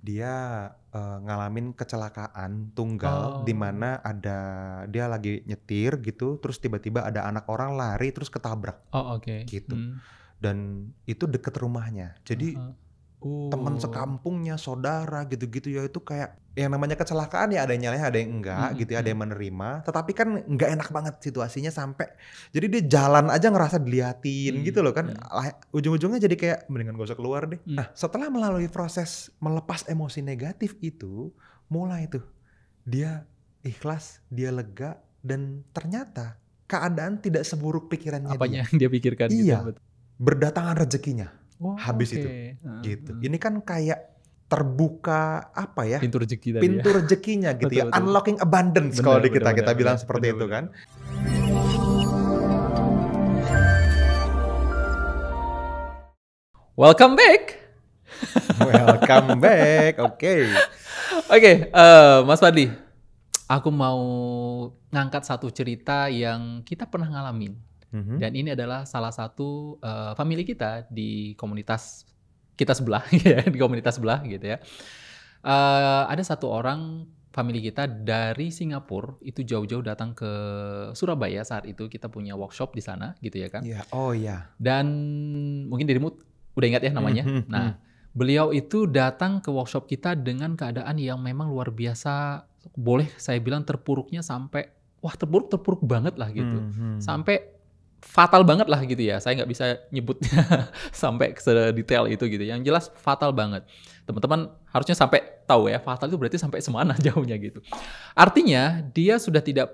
Dia ngalamin kecelakaan tunggal di Oh. mana dia lagi nyetir gitu, terus tiba-tiba ada anak orang lari terus ketabrak Oh, oke. gitu. Dan itu deket rumahnya. Jadi Heeh. teman sekampungnya, saudara gitu-gitu ya itu kayak yang namanya kecelakaan ya ada yang nyalahin ada yang enggak gitu ya, ada yang menerima. Tetapi kan nggak enak banget situasinya sampai jadi dia jalan aja ngerasa diliatin gitu loh kan. Ujung-ujungnya jadi kayak mendingan gak usah keluar deh. Nah setelah melalui proses melepas emosi negatif itu, mulai tuh dia ikhlas, dia lega dan ternyata keadaan tidak seburuk pikirannya dia. Apanya yang dia pikirkan gitu. Iya, berdatangan rezekinya. Oh, Habis oke. itu, gitu. Ini kan kayak terbuka apa ya? Pintu rezeki tadi ya. Pintu rezekinya gitu ya. Betul. Unlocking abundance kalau di kita bilang seperti itu kan. Welcome back. Welcome back. Oke. Oke, Mas Fadli, aku mau ngangkat satu cerita yang kita pernah ngalamin. Dan ini adalah salah satu family kita di komunitas kita sebelah, ya, di komunitas sebelah gitu ya. Ada satu orang family kita dari Singapura itu jauh-jauh datang ke Surabaya saat itu kita punya workshop di sana gitu ya kan. Iya, oh iya. Dan mungkin dirimu udah ingat ya namanya. Nah, beliau itu datang ke workshop kita dengan keadaan yang memang luar biasa, boleh saya bilang terpuruknya sampai terpuruk banget lah gitu. Sampai fatal banget lah gitu ya. Saya nggak bisa nyebutnya sampai sedetail itu gitu. Yang jelas fatal banget. Teman-teman harusnya sampai tahu ya, fatal itu berarti sampai semana jauhnya gitu. Artinya dia sudah tidak,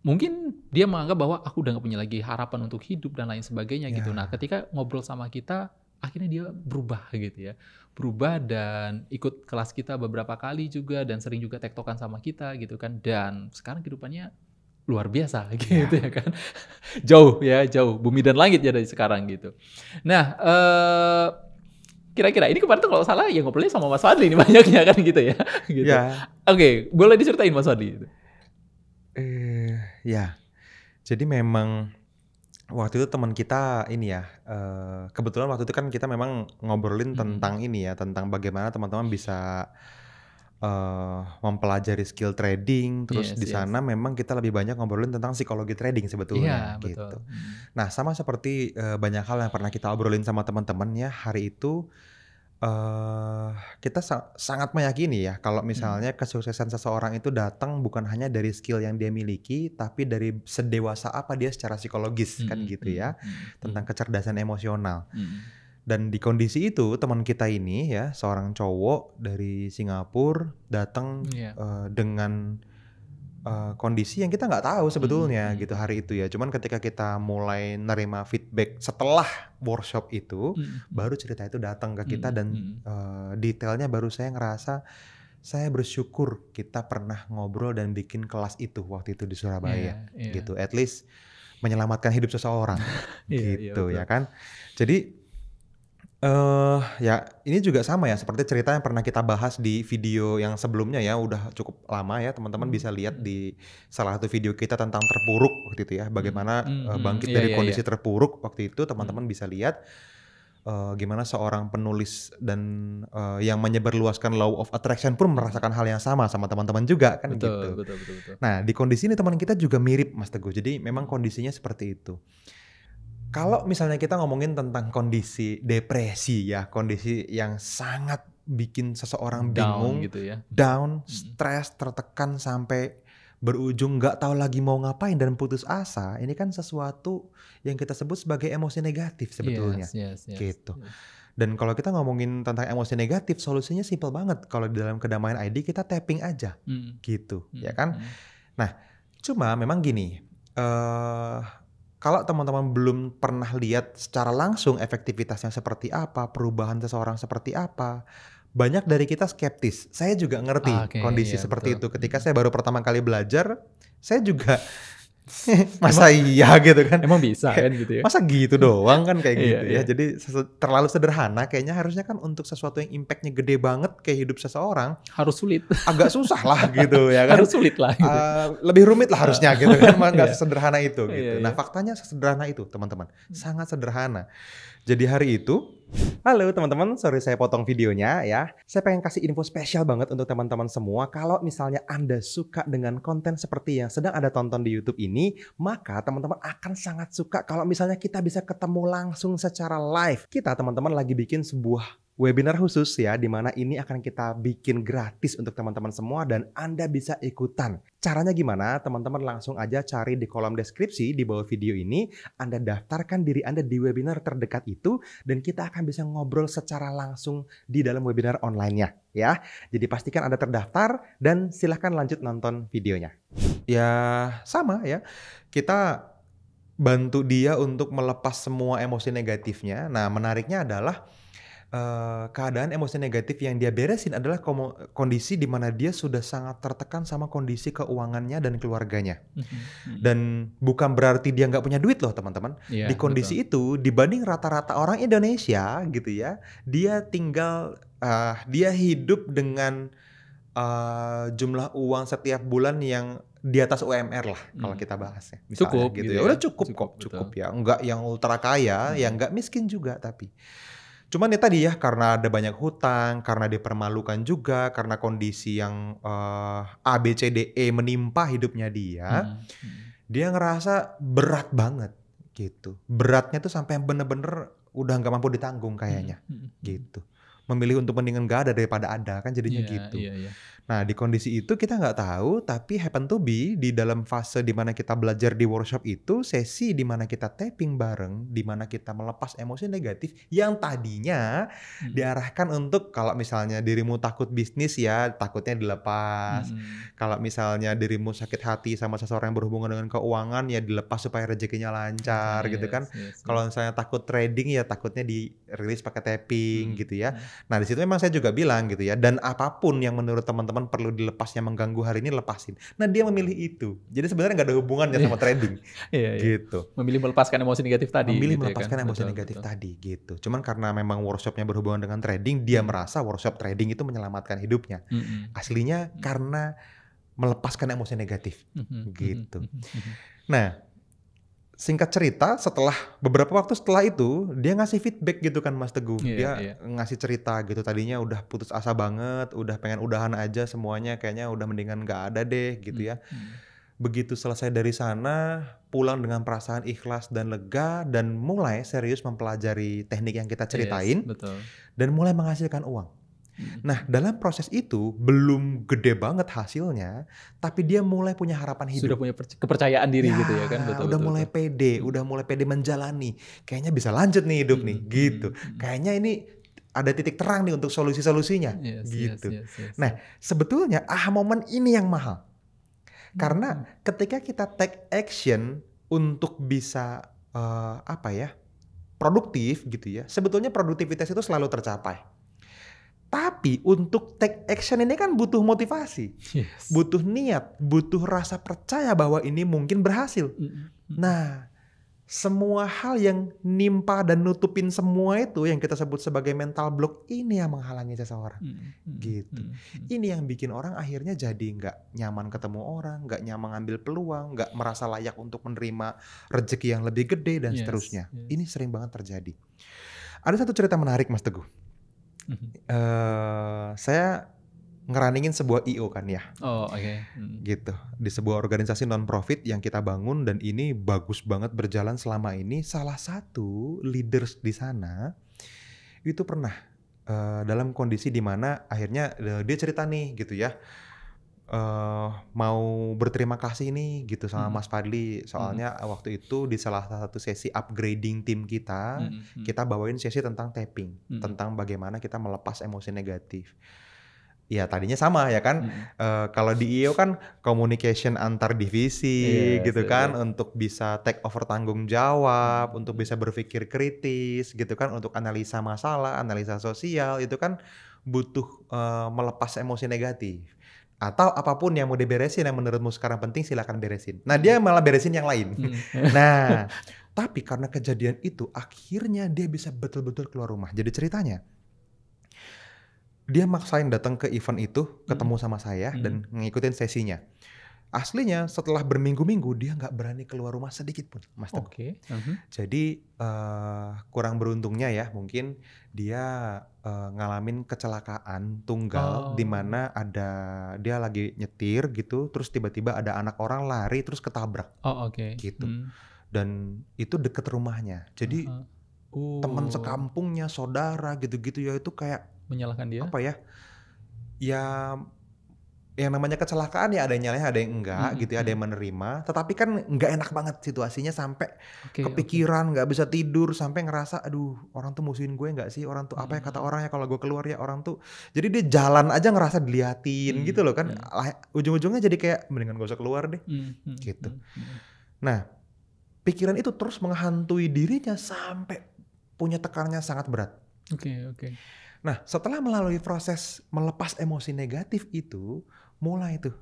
mungkin dia menganggap bahwa aku udah nggak punya lagi harapan untuk hidup dan lain sebagainya gitu. Nah ketika ngobrol sama kita, akhirnya dia berubah gitu ya. Berubah dan ikut kelas kita beberapa kali juga dan sering juga tektokan sama kita gitu kan. Dan sekarang kehidupannya luar biasa gitu ya kan. Jauh bumi dan langit ya dari sekarang gitu. Nah, kira-kira ini kemarin tuh kalau salah ya ngobrolnya sama Mas Fadli nih banyaknya kan gitu ya. Gitu. Ya. Oke, boleh diceritain Mas Fadli. Ya. Jadi memang waktu itu teman kita ini ya, kebetulan waktu itu kan kita memang ngobrolin tentang ini ya, tentang bagaimana teman-teman bisa mempelajari skill trading, terus di sana memang kita lebih banyak ngobrolin tentang psikologi trading sebetulnya gitu. Nah sama seperti banyak hal yang pernah kita obrolin sama teman-teman ya, hari itu kita sangat meyakini ya kalau misalnya kesuksesan seseorang itu datang bukan hanya dari skill yang dia miliki, tapi dari sedewasa apa dia secara psikologis kan gitu ya, tentang kecerdasan emosional. Dan di kondisi itu teman kita ini ya, seorang cowok dari Singapura datang dengan kondisi yang kita nggak tahu sebetulnya gitu hari itu ya. Cuman ketika kita mulai nerima feedback setelah workshop itu, baru cerita itu datang ke kita dan detailnya baru saya ngerasa saya bersyukur kita pernah ngobrol dan bikin kelas itu waktu itu di Surabaya gitu. At least menyelamatkan hidup seseorang gitu ya kan. Jadi ya ini juga sama ya seperti cerita yang pernah kita bahas di video yang sebelumnya ya, udah cukup lama ya, teman-teman bisa lihat di salah satu video kita tentang terpuruk waktu itu ya, bagaimana bangkit dari kondisi terpuruk waktu itu, teman-teman bisa lihat gimana seorang penulis dan yang menyebarluaskan law of attraction pun merasakan hal yang sama teman-teman juga kan gitu. Betul. Nah di kondisi ini teman kita juga mirip Mas Teguh, jadi memang kondisinya seperti itu. Kalau misalnya kita ngomongin tentang kondisi depresi ya, kondisi yang sangat bikin seseorang bingung, gitu ya. down, stres, tertekan sampai berujung nggak tahu lagi mau ngapain dan putus asa, ini kan sesuatu yang kita sebut sebagai emosi negatif sebetulnya, gitu. Dan kalau kita ngomongin tentang emosi negatif, solusinya simple banget. Kalau di dalam Kedamaian ID kita tapping aja, gitu, ya kan? Nah, cuma memang gini. Kalau teman-teman belum pernah lihat secara langsung efektivitasnya seperti apa, perubahan seseorang seperti apa, banyak dari kita skeptis. Saya juga ngerti kondisi seperti itu. Ketika saya baru pertama kali belajar, saya juga masa iya gitu kan. Emang bisa kan gitu ya. Masa gitu doang kan kayak gitu ya. Jadi terlalu sederhana, kayaknya harusnya kan untuk sesuatu yang impactnya gede banget ke hidup seseorang. Harus sulit. Agak susah lah gitu ya kan. Harus sulit lah gitu. Lebih rumit lah harusnya gitu kan. Gak sesederhana itu gitu. Nah faktanya sesederhana itu teman-teman. Sangat sederhana. Jadi hari itu Halo teman-teman, sorry saya potong videonya ya. Saya pengen kasih info spesial banget untuk teman-teman semua. Kalau misalnya Anda suka dengan konten seperti yang sedang Anda tonton di YouTube ini, maka teman-teman akan sangat suka kalau misalnya kita bisa ketemu langsung secara live. Kita teman-teman lagi bikin sebuah webinar khusus ya, di mana ini akan kita bikin gratis untuk teman-teman semua dan Anda bisa ikutan. Caranya gimana? Teman-teman langsung aja cari di kolom deskripsi di bawah video ini. Anda daftarkan diri Anda di webinar terdekat itu dan kita akan bisa ngobrol secara langsung di dalam webinar online-nya ya. Jadi pastikan Anda terdaftar dan silahkan lanjut nonton videonya. Ya sama ya, kita bantu dia untuk melepas semua emosi negatifnya. Nah menariknya adalah keadaan emosi negatif yang dia beresin adalah kondisi di mana dia sudah sangat tertekan sama kondisi keuangannya dan keluarganya. Dan bukan berarti dia nggak punya duit loh teman-teman. Iya, Di kondisi itu dibanding rata-rata orang Indonesia gitu ya, dia dia hidup dengan jumlah uang setiap bulan yang di atas UMR lah kalau kita bahasnya. Misalnya Cukup gitu gitu ya. ya. Udah cukup ya. Enggak yang ultra kaya, yang nggak miskin juga tapi. Cuman ya tadi ya, karena ada banyak hutang, karena dipermalukan juga, karena kondisi yang A, B, C, D, E menimpa hidupnya dia, dia ngerasa berat banget gitu. Beratnya tuh sampai bener-bener udah nggak mampu ditanggung kayaknya gitu. Memilih untuk mendingan nggak ada daripada ada kan jadinya gitu. Iya. Nah di kondisi itu kita nggak tahu, tapi happen to be di dalam fase dimana kita belajar di workshop itu, sesi dimana kita tapping bareng, dimana kita melepas emosi negatif yang tadinya diarahkan untuk kalau misalnya dirimu takut bisnis ya takutnya dilepas. Kalau misalnya dirimu sakit hati sama seseorang yang berhubungan dengan keuangan ya dilepas supaya rezekinya lancar gitu kan. Kalau misalnya takut trading ya takutnya dirilis pakai tapping gitu ya. Nah di situ memang saya juga bilang gitu ya, dan apapun yang menurut teman-teman perlu dilepasnya mengganggu hari ini lepasin. Nah dia memilih itu, jadi sebenarnya nggak ada hubungannya sama trading, gitu. Memilih melepaskan emosi negatif tadi. Memilih gitu melepaskan ya kan? emosi negatif tadi, gitu. Cuman karena memang workshopnya berhubungan dengan trading, dia merasa workshop trading itu menyelamatkan hidupnya. Aslinya karena melepaskan emosi negatif, gitu. Nah. Singkat cerita, beberapa waktu setelah itu, dia ngasih feedback gitu kan Mas Teguh. Dia ngasih cerita gitu, tadinya udah putus asa banget, udah pengen udahan aja semuanya, kayaknya udah mendingan gak ada deh gitu ya. Begitu selesai dari sana, pulang dengan perasaan ikhlas dan lega, dan mulai serius mempelajari teknik yang kita ceritain, dan mulai menghasilkan uang. Nah dalam proses itu belum gede banget hasilnya, tapi dia mulai punya harapan hidup. Sudah punya kepercayaan diri gitu ya kan. Udah mulai pede menjalani. Kayaknya bisa lanjut nih hidup nih gitu. Kayaknya ini ada titik terang nih untuk solusi-solusinya gitu. Nah sebetulnya momen ini yang mahal. Karena ketika kita take action untuk bisa produktif gitu ya. Sebetulnya produktivitas itu selalu tercapai. Tapi untuk take action ini kan butuh motivasi, butuh niat, butuh rasa percaya bahwa ini mungkin berhasil. Nah, semua hal yang nimpa dan nutupin semua itu yang kita sebut sebagai mental block ini yang menghalangi seseorang, gitu. Ini yang bikin orang akhirnya jadi nggak nyaman ketemu orang, nggak nyaman ngambil peluang, nggak merasa layak untuk menerima rezeki yang lebih gede dan seterusnya. Ini sering banget terjadi. Ada satu cerita menarik Mas Teguh. Saya ngerunningin sebuah IO kan ya. Gitu. Di sebuah organisasi non-profit yang kita bangun dan ini bagus banget berjalan selama ini. Salah satu leaders di sana itu pernah dalam kondisi di mana akhirnya dia cerita nih gitu ya. Mau berterima kasih nih gitu sama Mas Fadli. Soalnya waktu itu di salah satu sesi upgrading tim kita, kita bawain sesi tentang tapping, tentang bagaimana kita melepas emosi negatif. Ya tadinya sama ya kan, kalau di IO kan communication antar divisi gitu kan, untuk bisa take over tanggung jawab, untuk bisa berpikir kritis gitu kan, untuk analisa masalah, analisa sosial itu kan butuh melepas emosi negatif. Atau apapun yang mau diberesin yang menurutmu sekarang penting silakan beresin. Nah dia malah beresin yang lain. Nah tapi karena kejadian itu akhirnya dia bisa betul-betul keluar rumah. Jadi ceritanya dia maksain datang ke event itu, ketemu sama saya dan ngikutin sesinya. aslinya setelah berminggu-minggu dia nggak berani keluar rumah sedikit pun, Mas Teguh. Oke. Jadi kurang beruntungnya ya mungkin dia ngalamin kecelakaan tunggal di mana dia lagi nyetir gitu, terus tiba-tiba ada anak orang lari terus ketabrak Oh, oke. gitu. Dan itu deket rumahnya. Jadi teman sekampungnya, saudara gitu-gitu ya itu kayak menyalahkan dia? apa ya? Ya yang namanya kecelakaan ya ada yang nyalahin, ada yang enggak gitu ya, ada yang menerima. Tetapi kan nggak enak banget situasinya sampai kepikiran, nggak bisa tidur, sampai ngerasa aduh orang tuh musuhin gue nggak sih, orang tuh apa ya kata orang ya kalau gue keluar ya orang tuh. Jadi dia jalan aja ngerasa diliatin gitu loh kan. Ujung-ujungnya jadi kayak mendingan gak usah keluar deh gitu. Nah pikiran itu terus menghantui dirinya sampai punya tekanannya sangat berat. Oke. Nah setelah melalui proses melepas emosi negatif itu, mulai tuh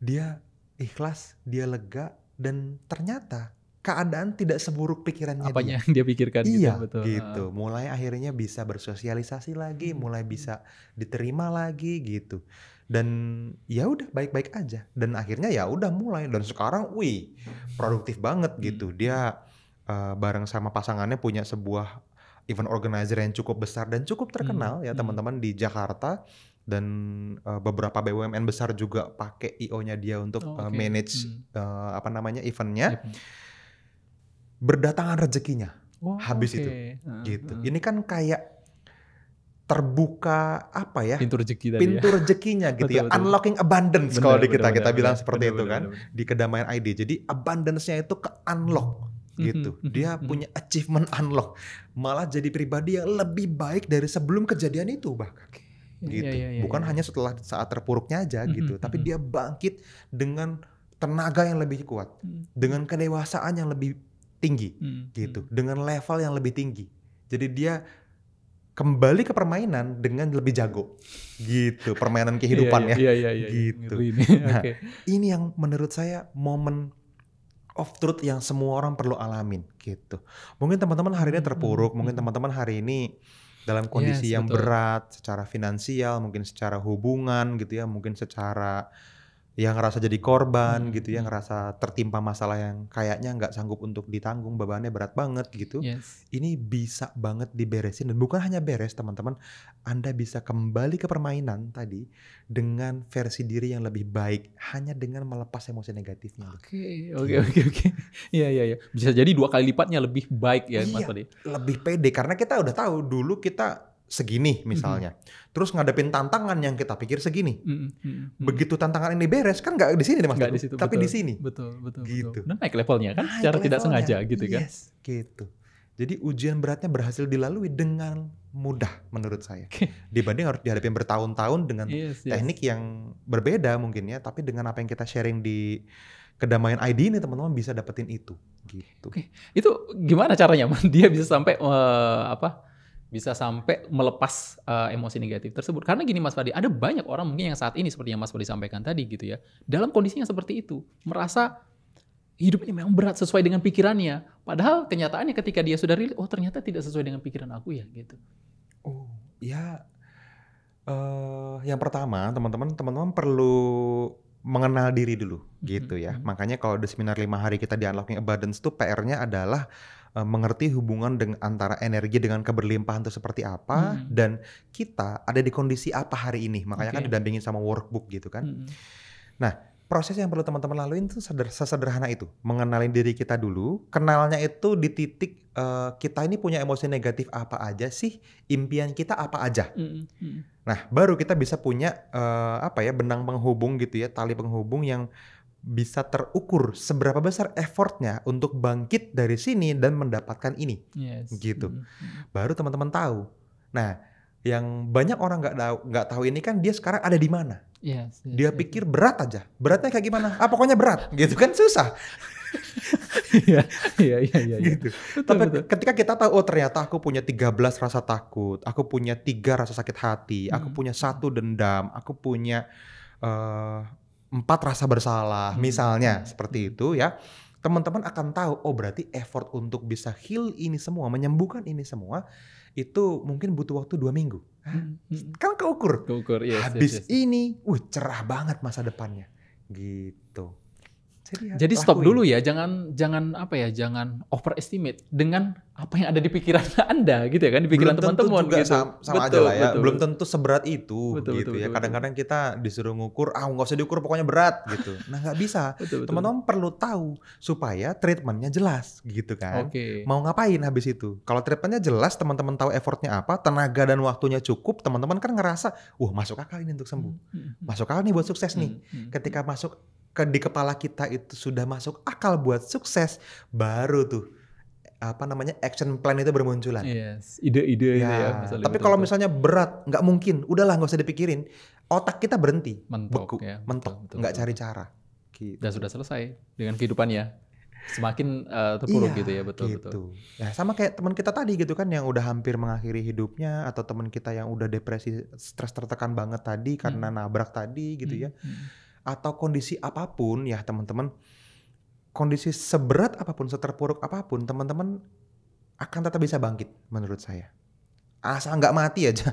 dia ikhlas, dia lega, dan ternyata keadaan tidak seburuk pikirannya apanya dia. yang dia pikirkan Iya, gitu, betul. gitu. Mulai akhirnya bisa bersosialisasi lagi, mulai bisa diterima lagi gitu. Dan ya udah baik-baik aja. Dan akhirnya ya udah mulai dan sekarang produktif banget gitu. Dia bareng sama pasangannya punya sebuah event organizer yang cukup besar dan cukup terkenal ya teman-teman di Jakarta. Dan beberapa BUMN besar juga pakai IO-nya dia untuk manage eventnya. Berdatangan rezekinya habis itu gitu. Ini kan kayak terbuka apa ya? Pintu rezeki tadi. Pintu rezekinya gitu ya. Unlocking abundance kalau di kita bilang seperti itu kan di Kedamaian ID. Jadi abundance-nya itu ke unlock gitu. Dia punya achievement unlock. Malah jadi pribadi yang lebih baik dari sebelum kejadian itu bahkan. Gitu. Bukan hanya setelah saat terpuruknya aja gitu, tapi dia bangkit dengan tenaga yang lebih kuat, dengan kedewasaan yang lebih tinggi gitu, dengan level yang lebih tinggi. Jadi dia kembali ke permainan dengan lebih jago gitu, permainan kehidupan gitu. Nah, ini yang menurut saya momen of truth yang semua orang perlu alamin gitu. Mungkin teman-teman hari ini terpuruk, mungkin teman-teman hari ini dalam kondisi yang berat secara finansial, mungkin secara hubungan gitu ya, mungkin secara yang ngerasa jadi korban gitu ya, ngerasa tertimpa masalah yang kayaknya nggak sanggup untuk ditanggung, bebannya berat banget gitu. Ini bisa banget diberesin dan bukan hanya beres teman-teman, Anda bisa kembali ke permainan tadi dengan versi diri yang lebih baik hanya dengan melepas emosi negatifnya. Oke. Iya. Bisa jadi 2 kali lipatnya lebih baik ya Mas Fadi. Lebih pede karena kita udah tahu dulu kita segini misalnya. Terus ngadepin tantangan yang kita pikir segini. Begitu tantangan ini beres kan nggak di sini Mas, tapi di sini. Betul. Gitu. Dan naik levelnya kan secara tidak sengaja gitu kan. Yes, gitu. Jadi ujian beratnya berhasil dilalui dengan mudah menurut saya. Dibanding harus dihadapin bertahun-tahun dengan teknik yang berbeda mungkin ya, tapi dengan apa yang kita sharing di Kedamaian ID ini teman-teman bisa dapetin itu gitu. Itu gimana caranya dia bisa sampai bisa sampai melepas emosi negatif tersebut. Karena gini Mas Fadi, ada banyak orang mungkin yang saat ini seperti yang Mas Fadi sampaikan tadi gitu ya, dalam kondisi yang seperti itu, merasa hidup ini memang berat sesuai dengan pikirannya. Padahal kenyataannya ketika dia sudah rilis, ternyata tidak sesuai dengan pikiran aku ya gitu. Yang pertama teman-teman perlu mengenal diri dulu gitu ya. Makanya kalau di seminar 5 hari kita di Unlocking Abundance tuh PR-nya adalah mengerti hubungan antara energi dengan keberlimpahan itu seperti apa dan kita ada di kondisi apa hari ini. Makanya kan didampingin sama workbook gitu kan. Nah, proses yang perlu teman-teman laluin itu sesederhana itu. Mengenalin diri kita dulu. Kenalnya itu di titik kita ini punya emosi negatif apa aja sih? Impian kita apa aja? Nah, baru kita bisa punya benang penghubung gitu ya, tali penghubung yang bisa terukur seberapa besar effortnya untuk bangkit dari sini dan mendapatkan ini, gitu. Baru teman-teman tahu. Nah, yang banyak orang nggak tahu ini kan dia sekarang ada di mana. Dia pikir berat aja, beratnya kayak gimana? Pokoknya berat, gitu kan susah. Iya. Gitu. Tapi ketika kita tahu ternyata aku punya 13 rasa takut, aku punya 3 rasa sakit hati, aku punya 1 dendam, aku punya 4 rasa bersalah, misalnya seperti itu ya. Teman-teman akan tahu, berarti effort untuk bisa heal ini semua, menyembuhkan ini semua, itu mungkin butuh waktu 2 minggu. Kan keukur. Yes, Habis ini, cerah banget masa depannya. Gitu. Jadi stop dulu ya, jangan apa ya, jangan overestimate dengan apa yang ada di pikiran Anda gitu ya kan, di pikiran teman-teman gitu. Sama aja lah ya, belum tentu seberat itu gitu ya. Betul. Kadang-kadang kita disuruh ngukur, nggak usah diukur pokoknya berat gitu. Nah nggak bisa, teman-teman perlu tahu supaya treatmentnya jelas gitu kan. Mau ngapain habis itu? Kalau treatmentnya jelas, teman-teman tahu effortnya apa, tenaga dan waktunya cukup, teman-teman kan ngerasa, masuk akal ini untuk sembuh, masuk akal nih buat sukses nih. Ketika masuk di kepala kita itu sudah masuk akal buat sukses, baru tuh action plan itu bermunculan. Ide-ide ya. Tapi kalau misalnya berat, nggak mungkin, udahlah nggak usah dipikirin. Otak kita berhenti, mentok, nggak cari cara. Gitu. Dan sudah selesai dengan kehidupannya. Semakin terpuruk gitu ya, betul. Ya sama kayak teman kita tadi gitu kan, yang udah hampir mengakhiri hidupnya, atau teman kita yang udah depresi, stres tertekan banget tadi karena nabrak tadi gitu ya. Atau kondisi apapun ya teman-teman, kondisi seberat apapun, seterpuruk apapun, teman-teman akan tetap bisa bangkit menurut saya. Asal nggak mati aja,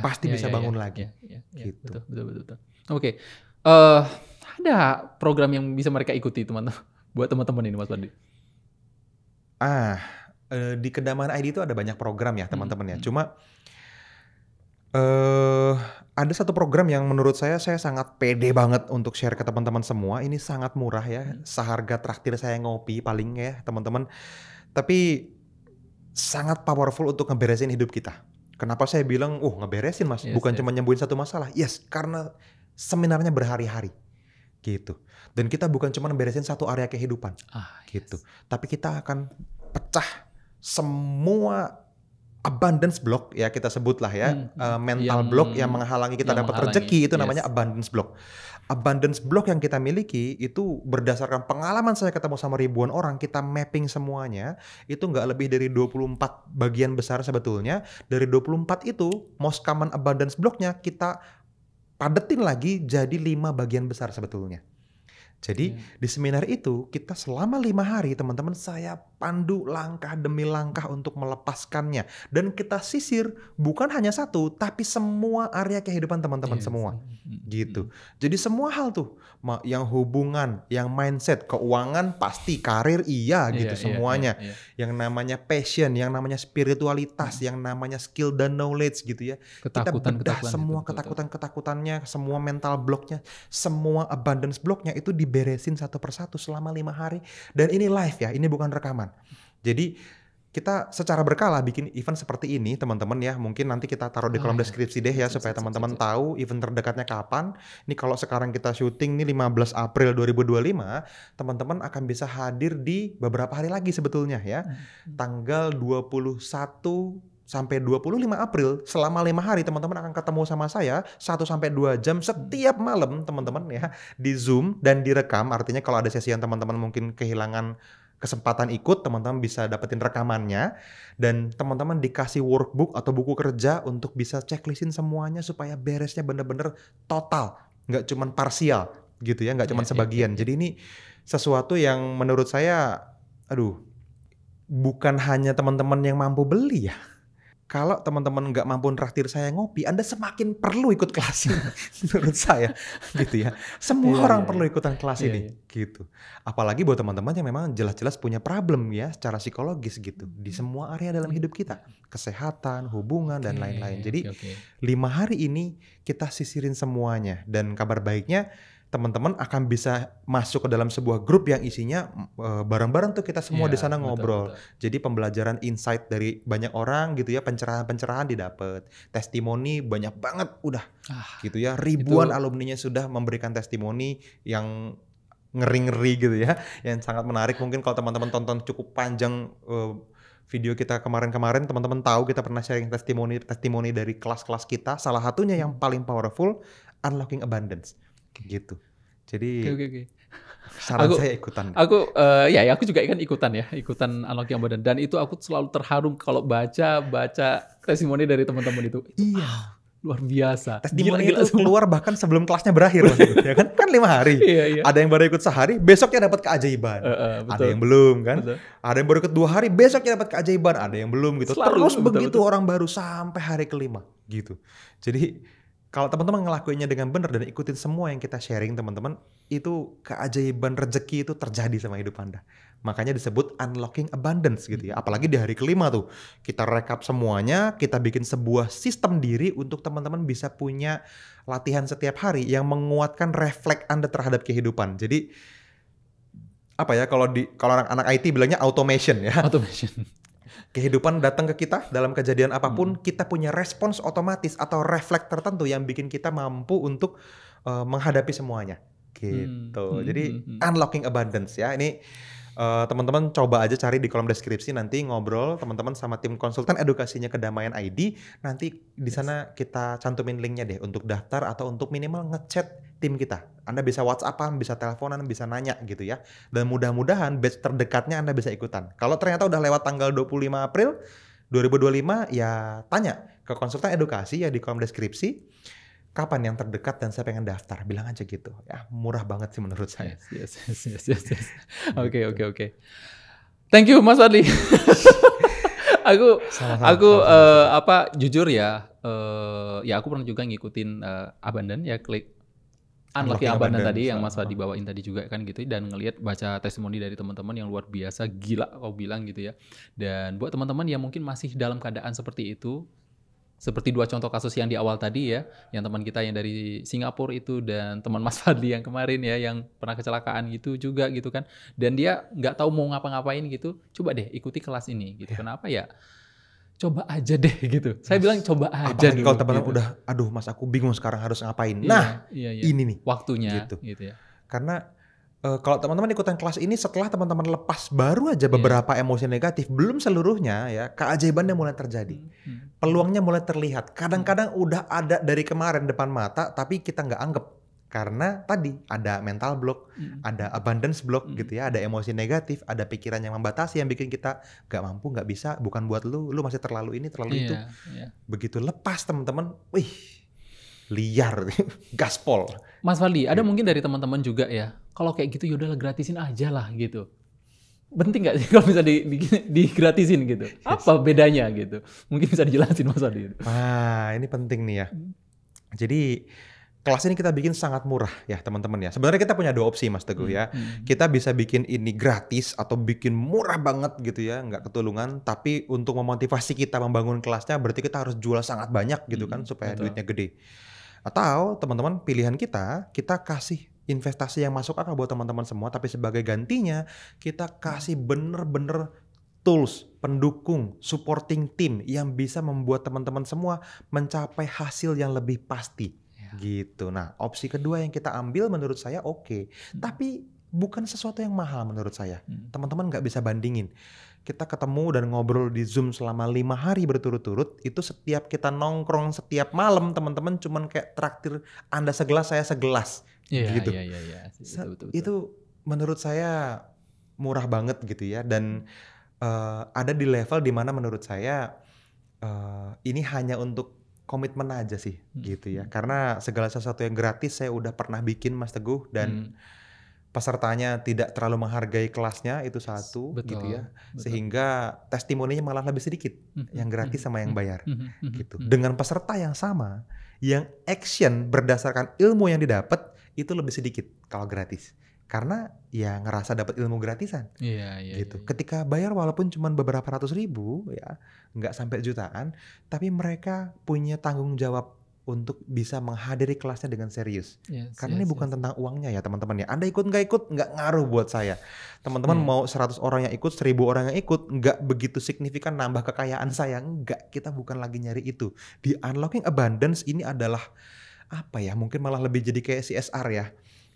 pasti bisa bangun lagi. Gitu. Betul. Oke. Ada program yang bisa mereka ikuti teman-teman, buat teman-teman ini Mas Fadli? Di Kedamaian ID itu ada banyak program ya teman-teman ya. Cuma ada satu program yang menurut saya sangat pede banget untuk share ke teman-teman semua. Ini sangat murah ya, seharga traktir saya ngopi paling ya teman-teman. Tapi sangat powerful untuk ngeberesin hidup kita. Kenapa saya bilang, ngeberesin Mas, bukan cuma nyembuhin satu masalah. Karena seminarnya berhari-hari gitu. Dan kita bukan cuma ngeberesin satu area kehidupan gitu. Tapi kita akan pecah semua abundance block ya, kita sebutlah ya, mental block yang menghalangi kita dapat rezeki, itu namanya abundance block. Abundance block yang kita miliki itu berdasarkan pengalaman saya ketemu sama ribuan orang, kita mapping semuanya, itu nggak lebih dari 24 bagian besar sebetulnya. Dari 24 itu, most common abundance blocknya kita padetin lagi jadi 5 bagian besar sebetulnya. Jadi di seminar itu kita selama 5 hari teman-teman, saya pandu langkah demi langkah untuk melepaskannya. Dan kita sisir bukan hanya satu, tapi semua area kehidupan teman-teman semua. Gitu. Jadi semua hal tuh, yang hubungan, yang mindset, keuangan pasti, karir semuanya. Yang namanya passion, yang namanya spiritualitas, yang namanya skill dan knowledge gitu ya. Kita bedah semua ketakutan-ketakutannya, semua mental blocknya, semua abundance blocknya itu diberesin satu persatu selama 5 hari. Dan ini live ya, ini bukan rekaman. Jadi kita secara berkala bikin event seperti ini teman-teman ya. Mungkin nanti kita taruh di kolom deskripsi deh ya, supaya teman-teman tahu event terdekatnya kapan. Ini kalau sekarang kita syuting nih 15 April 2025, teman-teman akan bisa hadir di beberapa hari lagi sebetulnya ya. Tanggal 21 sampai 25 April, selama 5 hari teman-teman akan ketemu sama saya 1-2 jam setiap malam teman-teman ya, di Zoom dan direkam. Artinya kalau ada sesi yang teman-teman mungkin kehilangan kesempatan ikut, teman-teman bisa dapetin rekamannya, dan teman-teman dikasih workbook atau buku kerja untuk bisa checklistin semuanya supaya beresnya bener-bener total, nggak cuman parsial gitu ya, nggak cuman sebagian. Jadi ini sesuatu yang menurut saya, bukan hanya teman-teman yang mampu beli ya. Kalau teman-teman nggak mampu traktir saya ngopi, Anda semakin perlu ikut kelas ini menurut saya gitu ya. Semua orang perlu ikutan kelas ini gitu. Apalagi buat teman-teman yang memang jelas-jelas punya problem ya secara psikologis gitu di semua area dalam hidup kita, kesehatan, hubungan dan lain-lain. Jadi 5 hari ini kita sisirin semuanya, dan kabar baiknya teman-teman akan bisa masuk ke dalam sebuah grup yang isinya bareng-bareng tuh kita semua di sana ngobrol. Betul. Jadi pembelajaran insight dari banyak orang gitu ya, pencerahan-pencerahan didapat, testimoni banyak banget udah gitu ya, ribuan alumninya sudah memberikan testimoni yang ngeri-ngeri gitu ya, yang sangat menarik. Mungkin kalau teman-teman tonton cukup panjang video kita kemarin-kemarin, teman-teman tahu kita pernah sharing testimoni dari kelas-kelas kita. Salah satunya yang paling powerful, Unlocking Abundance. Gitu. Jadi saran saya ikutan. Aku juga ikutan Unlocking Abundance, dan itu aku selalu terharu kalau baca testimoni dari teman-teman itu. Luar biasa. Testimoni itu keluar bahkan sebelum kelasnya berakhir ya kan 5 hari. Ada yang baru ikut sehari, besoknya dapat keajaiban. Ada yang belum kan. Ada yang baru ikut 2 hari, besoknya dapat keajaiban. Ada yang belum gitu. Terus begitu orang baru sampai hari kelima gitu. Jadi Kalau teman-teman ngelakuinnya dengan benar dan ikutin semua yang kita sharing teman-teman, itu keajaiban rezeki itu terjadi sama hidup Anda. Makanya disebut unlocking abundance gitu ya. Apalagi di hari kelima tuh, kita rekap semuanya, kita bikin sebuah sistem diri untuk teman-teman bisa punya latihan setiap hari yang menguatkan refleks Anda terhadap kehidupan. Jadi apa ya, kalau anak-anak IT bilangnya automation ya. Automation. Kehidupan datang ke kita dalam kejadian apapun, kita punya respons otomatis atau refleks tertentu yang bikin kita mampu untuk menghadapi semuanya. Gitu. Jadi unlocking abundance ya. Ini teman-teman coba aja cari di kolom deskripsi, nanti ngobrol teman-teman sama tim konsultan edukasinya Kedamaian ID. Nanti di sana kita cantumin linknya deh untuk daftar atau untuk minimal ngechat tim kita. Anda bisa WhatsAppan, bisa teleponan, bisa nanya gitu ya. Dan mudah-mudahan batch terdekatnya Anda bisa ikutan. Kalau ternyata udah lewat tanggal 25 April 2025 ya tanya ke konsultan edukasi ya di kolom deskripsi. Kapan yang terdekat dan saya pengen daftar, bilang aja gitu ya, murah banget sih menurut saya. Yes. Oke. Thank you Mas Fadli. aku jujur ya, aku pernah juga ngikutin Abundant ya, klik Unlocking Abundant tadi yang Mas Fadli bawain tadi juga kan gitu, dan ngelihat baca testimoni dari teman-teman yang luar biasa, gila kau bilang gitu ya. Dan buat teman-teman yang mungkin masih dalam keadaan seperti itu, seperti 2 contoh kasus yang di awal tadi ya, yang teman kita yang dari Singapura itu dan teman Mas Fadli yang kemarin ya, yang pernah kecelakaan gitu juga gitu kan, dan dia nggak tahu mau ngapa-ngapain gitu, coba deh ikuti kelas ini gitu. Kenapa ya? Coba aja deh gitu. Saya bilang coba aja. Apalagi kalau teman-teman gitu. Udah, aduh Mas aku bingung sekarang harus ngapain. Nah, ini nih waktunya gitu ya. Karena kalau teman-teman ikutan kelas ini, setelah teman-teman lepas baru aja beberapa emosi negatif, belum seluruhnya ya, keajaibannya mulai terjadi. Peluangnya mulai terlihat. Kadang-kadang udah ada dari kemarin depan mata, tapi kita nggak anggap. Karena tadi ada mental block, ada abundance block gitu ya, ada emosi negatif, ada pikiran yang membatasi yang bikin kita nggak mampu, nggak bisa, bukan buat lu masih terlalu ini, terlalu itu. Begitu lepas teman-teman, wih, liar, gaspol. Mas Fadli, ada mungkin dari teman-teman juga ya, kalau kayak gitu yaudah gratisin aja lah gitu. Penting nggak sih kalau bisa digratisin gitu? Apa bedanya gitu? Mungkin bisa dijelasin Mas Fadli. Ini penting nih ya. Jadi kelas ini kita bikin sangat murah ya teman-teman ya. Sebenarnya kita punya 2 opsi Mas Teguh ya. Kita bisa bikin ini gratis atau bikin murah banget gitu ya, nggak ketulungan. Tapi untuk memotivasi kita membangun kelasnya, berarti kita harus jual sangat banyak gitu kan, supaya duitnya gede. Atau teman-teman pilihan kita kasih investasi yang masuk akal buat teman-teman semua, tapi sebagai gantinya kita kasih bener-bener tools, pendukung, supporting team yang bisa membuat teman-teman semua mencapai hasil yang lebih pasti. Gitu. Nah, opsi kedua yang kita ambil menurut saya oke. Tapi bukan sesuatu yang mahal menurut saya. Teman-teman nggak bisa bandingin. Kita ketemu dan ngobrol di Zoom selama 5 hari berturut-turut, itu setiap kita nongkrong setiap malam, teman-teman cuman kayak traktir Anda segelas, saya segelas. Gitu. Iya. Betul. Itu menurut saya murah banget gitu ya. Dan ada di level dimana menurut saya ini hanya untuk komitmen aja sih gitu ya. Karena segala sesuatu yang gratis saya udah pernah bikin Mas Teguh, dan pesertanya tidak terlalu menghargai kelasnya, itu satu. Gitu ya. Sehingga testimoninya malah lebih sedikit yang gratis sama yang bayar gitu. Dengan peserta yang sama, yang action berdasarkan ilmu yang didapat itu lebih sedikit kalau gratis. Karena ya ngerasa dapat ilmu gratisan. Gitu. Ketika bayar walaupun cuma beberapa ratus ribu ya, nggak sampai jutaan, tapi mereka punya tanggung jawab untuk bisa menghadiri kelasnya dengan serius. Karena ini bukan tentang uangnya ya teman-teman ya. Anda ikut nggak ikut nggak ngaruh buat saya. Teman-teman mau 100 orang yang ikut, 1000 orang yang ikut, nggak begitu signifikan nambah kekayaan saya. Nggak, kita bukan lagi nyari itu. Di Unlocking Abundance ini adalah apa ya, mungkin malah lebih jadi kayak CSR ya.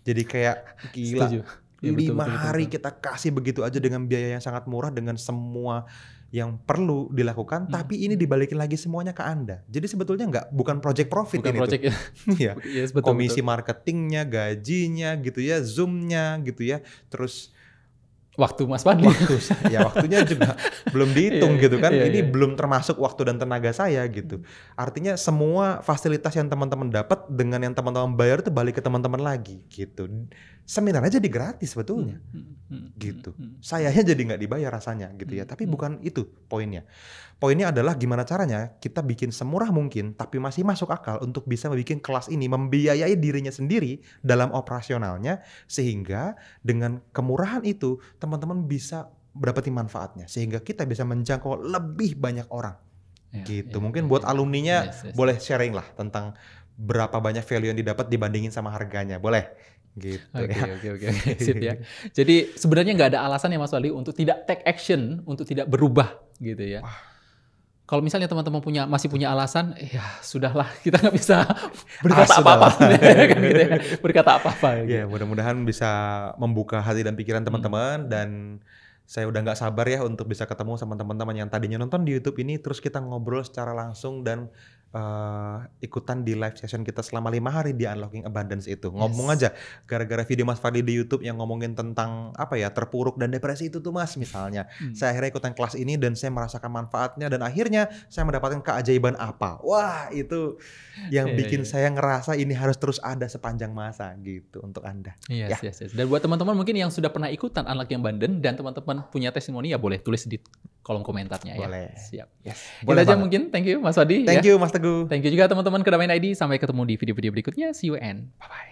Jadi kayak gila, 5 hari kita kasih begitu aja dengan biaya yang sangat murah, dengan semua yang perlu dilakukan, tapi ini dibalikin lagi semuanya ke Anda. Jadi sebetulnya bukan project profit, bukan ini project, tuh. Ya. Komisi marketingnya, gajinya gitu ya, Zoom-nya gitu ya, terus Waktu Mas Fadli. Waktunya juga belum dihitung gitu kan. Iya, Ini iya. belum termasuk waktu dan tenaga saya gitu. Artinya semua fasilitas yang teman-teman dapat dengan yang teman-teman bayar itu balik ke teman-teman lagi gitu. Seminar aja jadi gratis sebetulnya gitu. Sayanya jadi nggak dibayar rasanya gitu ya. Tapi bukan itu poinnya. Poinnya adalah gimana caranya kita bikin semurah mungkin tapi masih masuk akal untuk bisa membuat kelas ini membiayai dirinya sendiri dalam operasionalnya, sehingga dengan kemurahan itu teman-teman bisa mendapati manfaatnya sehingga kita bisa menjangkau lebih banyak orang gitu. Mungkin buat alumninya boleh sharing lah tentang berapa banyak value yang didapat dibandingin sama harganya, boleh gitu. Oke. Sip ya. Jadi sebenarnya nggak ada alasan ya Mas Fadli untuk tidak take action, untuk tidak berubah gitu ya. Kalau misalnya teman-teman masih punya alasan, ya sudahlah, kita nggak bisa berkata apa-apa, kan gitu ya. Berkata apa-apa. Gitu. Ya, mudah-mudahan bisa membuka hati dan pikiran teman-teman, dan saya udah nggak sabar ya untuk bisa ketemu sama teman-teman yang tadinya nonton di YouTube ini, terus kita ngobrol secara langsung dan ikutan di live session kita selama 5 hari di Unlocking Abundance itu. Ngomong aja, gara-gara video Mas Fadli di YouTube yang ngomongin tentang apa ya, terpuruk dan depresi itu tuh Mas misalnya. Saya akhirnya ikutan kelas ini dan saya merasakan manfaatnya dan akhirnya saya mendapatkan keajaiban apa. Wah, itu yang bikin saya ngerasa ini harus terus ada sepanjang masa gitu untuk Anda. Yes. Dan buat teman-teman mungkin yang sudah pernah ikutan Unlocking Abundance dan teman-teman punya testimoni, ya boleh tulis di kolom komentarnya ya. Boleh. Siap. Yes. Kita aja mungkin. Thank you Mas Fadli. Thank you Mas Teguh. Thank you juga teman-teman Kedamaian ID. Sampai ketemu di video-video berikutnya. See you and bye-bye.